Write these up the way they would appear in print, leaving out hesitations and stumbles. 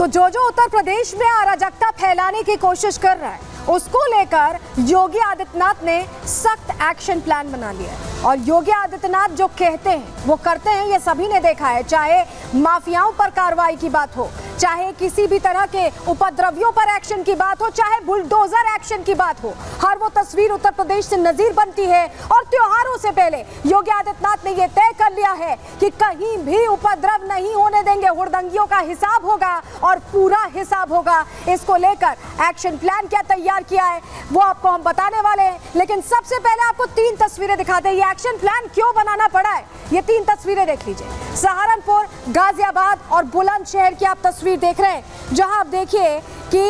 तो जो उत्तर प्रदेश में अराजकता फैलाने की कोशिश कर रहा है उसको लेकर योगी आदित्यनाथ ने सख्त एक्शन प्लान बना लिया है। और योगी आदित्यनाथ जो कहते हैं वो करते हैं, ये सभी ने देखा है। चाहे माफियाओं पर कार्रवाई की बात हो, चाहे किसी भी तरह के उपद्रवियों पर एक्शन की बात हो, चाहे बुलडोजर एक्शन की बात हो, हर वो तस्वीर उत्तर प्रदेश से नजीर बनती है। और त्योहारों से पहले योगी आदित्यनाथ ने यह तय कर लिया है कि कहीं भी उपद्रव नहीं होने देंगे, हुड़दंगियों का हिसाब होगा और पूरा हिसाब होगा। इसको लेकर एक्शन प्लान क्या तैयार किया है वो आपको हम बताने वाले हैं, लेकिन सबसे पहले आपको 3 तस्वीरें दिखाते हैं। ये एक्शन प्लान क्यों बनाना पड़ा है, ये 3 तस्वीरें देख लीजिए। सहारनपुर, गाजियाबाद और बुलंदशहर की आप तस्वीर देख रहे हैं, जहां आप देखिए कि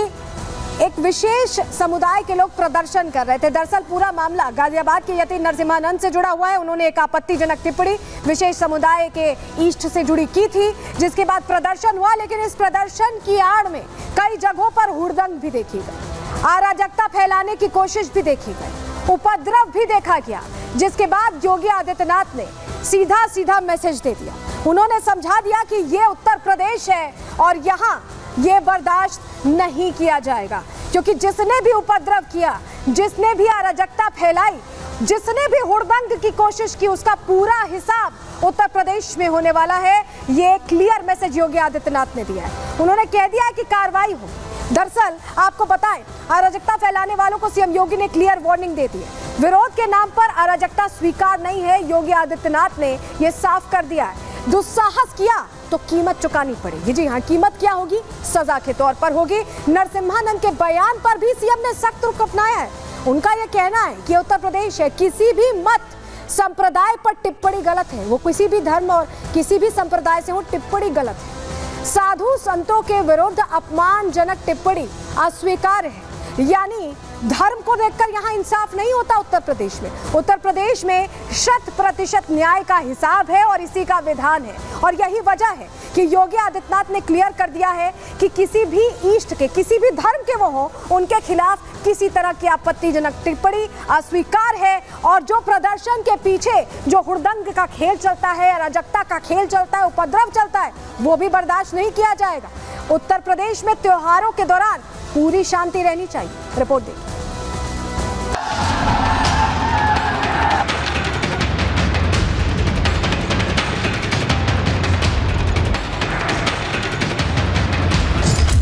एक विशेष समुदाय के लोग प्रदर्शन कर रहे थे। दरअसल पूरा मामला गाजियाबाद के यति नरसिम्हानंद से जुड़ा हुआ है। उन्होंने एक आपत्तिजनक टिप्पणी विशेष समुदाय के ईष्ट से जुड़ी की थी, जिसके बाद प्रदर्शन हुआ। लेकिन इस प्रदर्शन की आड़ में कई जगहों पर हुड़दंग भी देखी गई, अराजकता फैलाने की कोशिश भी देखी गई, उपद्रव भी देखा गया, जिसके बाद योगी आदित्यनाथ ने सीधा मैसेज दे दिया। उन्होंने समझा दिया कि ये उत्तर प्रदेश है और यहाँ ये बर्दाश्त नहीं किया जाएगा, क्योंकि जिसने भी उपद्रव किया, जिसने भी अराजकता फैलाई, जिसने भी हुड़दंग की कोशिश की, उसका पूरा हिसाब उत्तर प्रदेश में होने वाला है। ये क्लियर मैसेज योगी आदित्यनाथ ने दिया है। उन्होंने कह दिया है कि कार्रवाई हो। दरअसल आपको बताएं, अराजकता फैलाने वालों को सीएम योगी ने क्लियर वार्निंग दे दी है। विरोध के नाम पर अराजकता स्वीकार नहीं है, योगी आदित्यनाथ ने यह साफ कर दिया है। दुस्साहस किया तो कीमत चुकानी पड़ेगी। जी हाँ, कीमत क्या होगी? सजा के तौर पर होगी। नरसिम्हानंद के बयान पर भी सीएम ने सख्त रुख अपनाया है। उनका यह कहना है कि उत्तर प्रदेश है, किसी भी मत संप्रदाय पर टिप्पणी गलत है। वो किसी भी धर्म और किसी भी संप्रदाय से हो, टिप्पणी गलत है। साधु संतों के विरुद्ध अपमानजनक टिप्पणी अस्वीकार है। यानी धर्म को देखकर यहाँ इंसाफ नहीं होता उत्तर प्रदेश में। उत्तर प्रदेश में 100% न्याय का हिसाब है और इसी का विधान है। और यही वजह है कि योगी आदित्यनाथ ने क्लियर कर दिया है कि किसी भी ईष्ट के, किसी भी धर्म के वो हो, उनके खिलाफ किसी तरह की आपत्तिजनक टिप्पणी अस्वीकार है। और जो प्रदर्शन के पीछे जो हुड़दंग का खेल चलता है, अराजकता का खेल चलता है, उपद्रव चलता है, वो भी बर्दाश्त नहीं किया जाएगा। उत्तर प्रदेश में त्योहारों के दौरान पूरी शांति रहनी चाहिए। रिपोर्ट देखिए।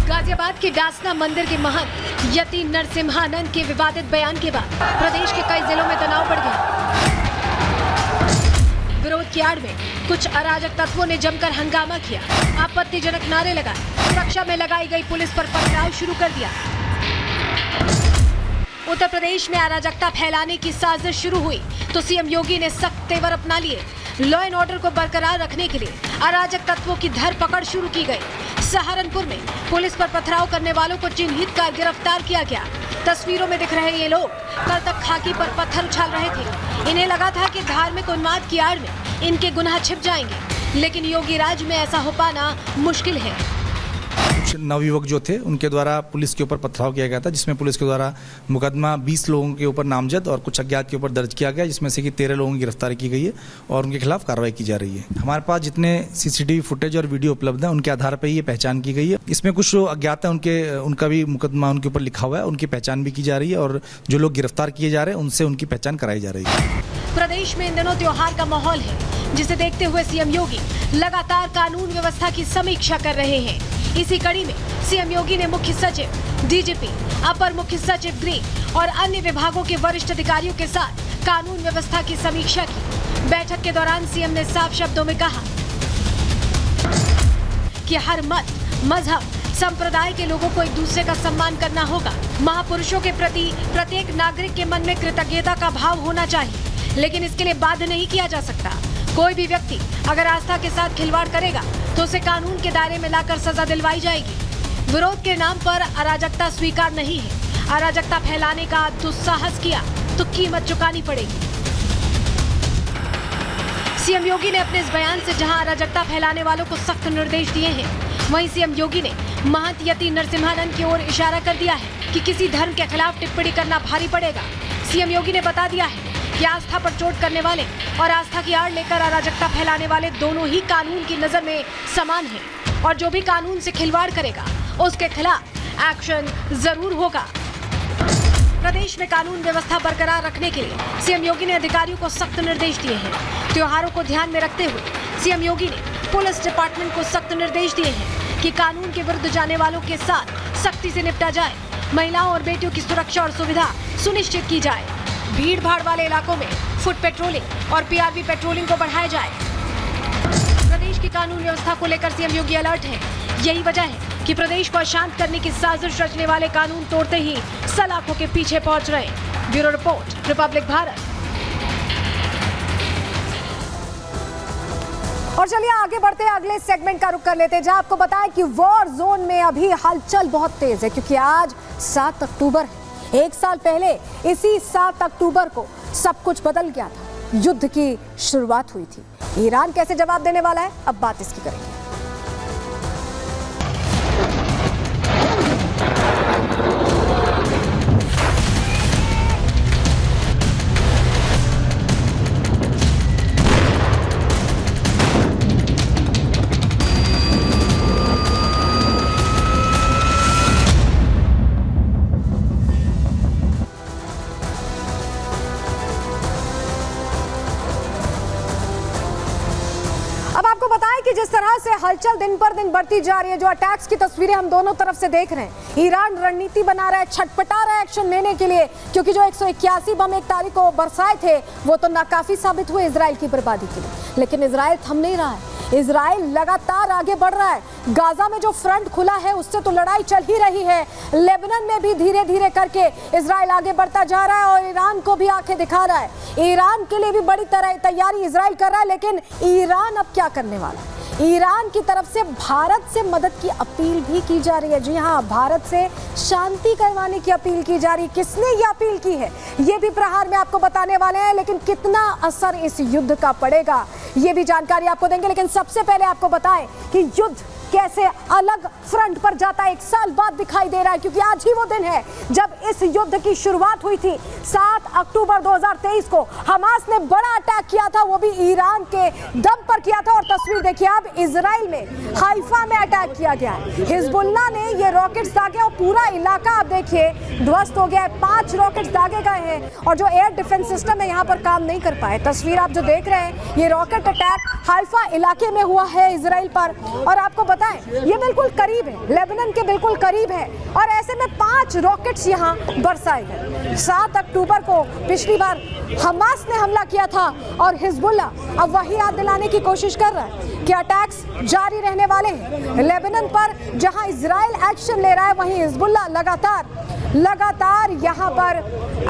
गाजियाबाद के डासना मंदिर के महंत यति नरसिम्हानंद के विवादित बयान के बाद प्रदेश के कई जिलों में तनाव बढ़ गया। विरोध की आड़ में कुछ अराजक तत्वों ने जमकर हंगामा किया, आपत्तिजनक नारे लगाए, सुरक्षा में लगाई गई पुलिस पर पथराव शुरू कर दिया। उत्तर प्रदेश में अराजकता फैलाने की साजिश शुरू हुई तो सीएम योगी ने सख्त तेवर अपना लिए। लॉ एंड ऑर्डर को बरकरार रखने के लिए अराजक तत्वों की धरपकड़ शुरू की गई। सहारनपुर में पुलिस पर पथराव करने वालों को चिन्हित कर गिरफ्तार किया गया। तस्वीरों में दिख रहे ये लोग कल तक खाकी पर पत्थर उछाल रहे थे। इन्हें लगा था कि धार्मिक उन्माद की आड़ में इनके गुनाह छिप जाएंगे, लेकिन योगी राज में ऐसा हो पाना मुश्किल है। कुछ नवयुवक जो थे उनके द्वारा पुलिस के ऊपर पथराव किया गया था, जिसमें पुलिस के द्वारा मुकदमा 20 लोगों के ऊपर नामजद और कुछ अज्ञात के ऊपर दर्ज किया गया, जिसमें से कि 13 लोगों की गिरफ्तारी की गई है और उनके खिलाफ कार्रवाई की जा रही है। हमारे पास जितने सीसीटीवी फुटेज और वीडियो उपलब्ध है उनके आधार पर ये पहचान की गई है। इसमें कुछ अज्ञात है, उनका भी मुकदमा उनके ऊपर लिखा हुआ है, उनकी पहचान भी की जा रही है और जो लोग गिरफ्तार किए जा रहे हैं उनसे उनकी पहचान कराई जा रही है। प्रदेश में इन दिनों त्योहार का माहौल है, जिसे देखते हुए सीएम योगी लगातार कानून व्यवस्था की समीक्षा कर रहे हैं। इसी कड़ी में सीएम योगी ने मुख्य सचिव, डीजीपी, अपर मुख्य सचिव गृह और अन्य विभागों के वरिष्ठ अधिकारियों के साथ कानून व्यवस्था की समीक्षा की। बैठक के दौरान सीएम ने साफ शब्दों में कहा कि हर मत, मजहब, संप्रदाय के लोगों को एक दूसरे का सम्मान करना होगा। महापुरुषों के प्रति प्रत्येक नागरिक के मन में कृतज्ञता का भाव होना चाहिए, लेकिन इसके लिए बाध्य नहीं किया जा सकता। कोई भी व्यक्ति अगर आस्था के साथ खिलवाड़ करेगा तो उसे कानून के दायरे में लाकर सजा दिलवाई जाएगी। विरोध के नाम पर अराजकता स्वीकार नहीं है। अराजकता फैलाने का दुस्साहस किया तो कीमत चुकानी पड़ेगी। सीएम योगी ने अपने इस बयान से जहां अराजकता फैलाने वालों को सख्त निर्देश दिए हैं, वहीं सीएम योगी ने महंत यति नरसिम्हानंद की ओर इशारा कर दिया है कि किसी धर्म के खिलाफ टिप्पणी करना भारी पड़ेगा। सीएम योगी ने बता दिया है कि आस्था पर चोट करने वाले और आस्था की आड़ लेकर अराजकता फैलाने वाले दोनों ही कानून की नजर में समान हैं और जो भी कानून से खिलवाड़ करेगा उसके खिलाफ एक्शन जरूर होगा। प्रदेश में कानून व्यवस्था बरकरार रखने के लिए सीएम योगी ने अधिकारियों को सख्त निर्देश दिए हैं। त्योहारों को ध्यान में रखते हुए सीएम योगी ने पुलिस डिपार्टमेंट को सख्त निर्देश दिए हैं कि कानून के विरुद्ध जाने वालों के साथ सख्ती से निपटा जाए। महिलाओं और बेटियों की सुरक्षा और सुविधा सुनिश्चित की जाए। भीड़ भाड़ वाले इलाकों में फुट पेट्रोलिंग और पीआरवी पेट्रोलिंग को बढ़ाया जाए। प्रदेश की कानून व्यवस्था को लेकर सीएम योगी अलर्ट है। यही वजह है कि प्रदेश को अशांत करने की साजिश रचने वाले कानून तोड़ते ही सलाखों के पीछे पहुंच रहे। Bureau report, Republic Bharat. और चलिए आगे बढ़ते हैं, अगले सेगमेंट का रुख कर लेते हैं, जहां आपको बताएं कि वॉर जोन में अभी हलचल बहुत तेज है, क्योंकि आज 7 अक्टूबर है। 1 साल पहले इसी 7 अक्टूबर को सब कुछ बदल गया था। युद्ध की शुरुआत हुई थी। ईरान कैसे जवाब देने वाला है, अब बात इसकी करेंगे। कि जिस तरह से हलचल दिन पर दिन बढ़ती जा रही है, जो अटैक्स की तस्वीरें हम दोनों तरफ से देख रहे हैं, ईरान रणनीति बना रहा है, छटपटा रहा है एक्शन लेने के लिए, क्योंकि जो 181 बम 1 तारीख को बरसाए थे वो तो नाकाफी साबित हुए इजराइल की बर्बादी के लिए। लेकिन इजराइल थम नहीं रहा है। इजराइल लगातार आगे बढ़ रहा है। गाजा में जो फ्रंट खुला है उससे तो लड़ाई चल ही रही है। लेबनान में भी धीरे धीरे करके इजराइल आगे बढ़ता जा रहा है और ईरान को भी आंखें दिखा रहा है। ईरान के लिए भी बड़ी तरह तैयारी इजराइल कर रहा है। लेकिन ईरान अब क्या करने वाला है? ईरान की तरफ से भारत से मदद की अपील भी की जा रही है। जी हाँ, भारत से शांति करवाने की अपील की जा रही है। किसने ये अपील की है ये भी प्रहार में आपको बताने वाले हैं। लेकिन कितना असर इस युद्ध का पड़ेगा ये भी जानकारी आपको देंगे। लेकिन सबसे पहले आपको बताएं कि युद्ध कैसे अलग फ्रंट पर जाता है 1 साल बाद दिखाई दे रहा है, क्योंकि आज ही वो दिन है जब इस युद्ध की शुरुआत हुई थी। 7 अक्टूबर 2023 को हमास ने बड़ा अटैक किया था, वो भी ईरान के दम पर किया था। और तस्वीर देखिए, अब इजराइल में हाइफा में अटैक किया गया है। हिजबुल्लाह ने ये रॉकेट्स दागे और पूरा इलाका आप देखिए ध्वस्त हो गया है। 5 रॉकेट्स दागे गए हैं और जो एयर डिफेंस सिस्टम है यहाँ पर काम नहीं कर पाए। तस्वीर आप जो देख रहे हैं, ये रॉकेट अटैक हाइफा इलाके में हुआ है इजराइल पर। और आपको ये बिल्कुल करीब है, लेबनान के बिल्कुल करीब है। और ऐसे में 5 रॉकेट्स यहाँ बरसाए गए। 7 अक्टूबर को पिछली बार हमास ने हमला किया था और हिजबुल्लाह अब वही याद दिलाने की कोशिश कर रहा है कि अटैक्स जारी रहने वाले हैं। लेबनान पर जहां इजराइल एक्शन ले रहा है, वहीं हिजबुल्लाह लगातार यहाँ पर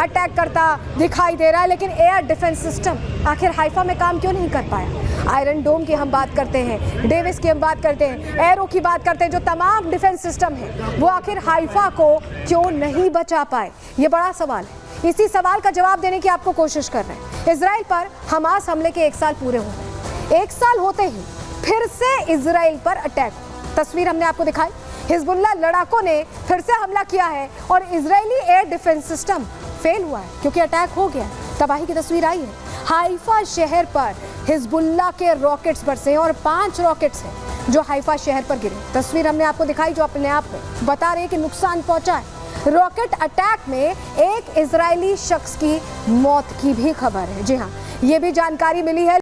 अटैक करता दिखाई दे रहा है। लेकिन एयर डिफेंस सिस्टम आखिर हाइफा में काम क्यों नहीं कर पाया? आयरन डोम की हम बात करते हैं, डेविस की हम बात करते हैं, एरो की बात करते हैं, जो तमाम डिफेंस सिस्टम है वो आखिर हाइफा को क्यों नहीं बचा पाए? ये बड़ा सवाल है। इसी सवाल का जवाब देने की आपको कोशिश कर रहे हैं। इजराइल पर हमास हमले के 1 साल पूरे हो गए। 1 साल होते ही फिर से इजराइल पर अटैक। तस्वीर हमने आपको दिखाई, हिजबुल्लाह लड़ाकों ने फिर से हमला किया है और Israeli air defence system fail हुआ है, क्योंकि अटैक हो गया। तबाही की तस्वीर आई है। हाइफा शहर पर हिजबुल्लाह के रॉकेट्स बरसे और 5 रॉकेट्स हैं जो हाइफा शहर पर गिरे। तस्वीर हमने आपको दिखाई, जो अपने आप में बता रही है कि नुकसान पहुंचा है। रॉकेट अटैक में एक इजरायली शख्स की मौत की भी खबर है। जी हाँ, ये भी जानकारी मिली है।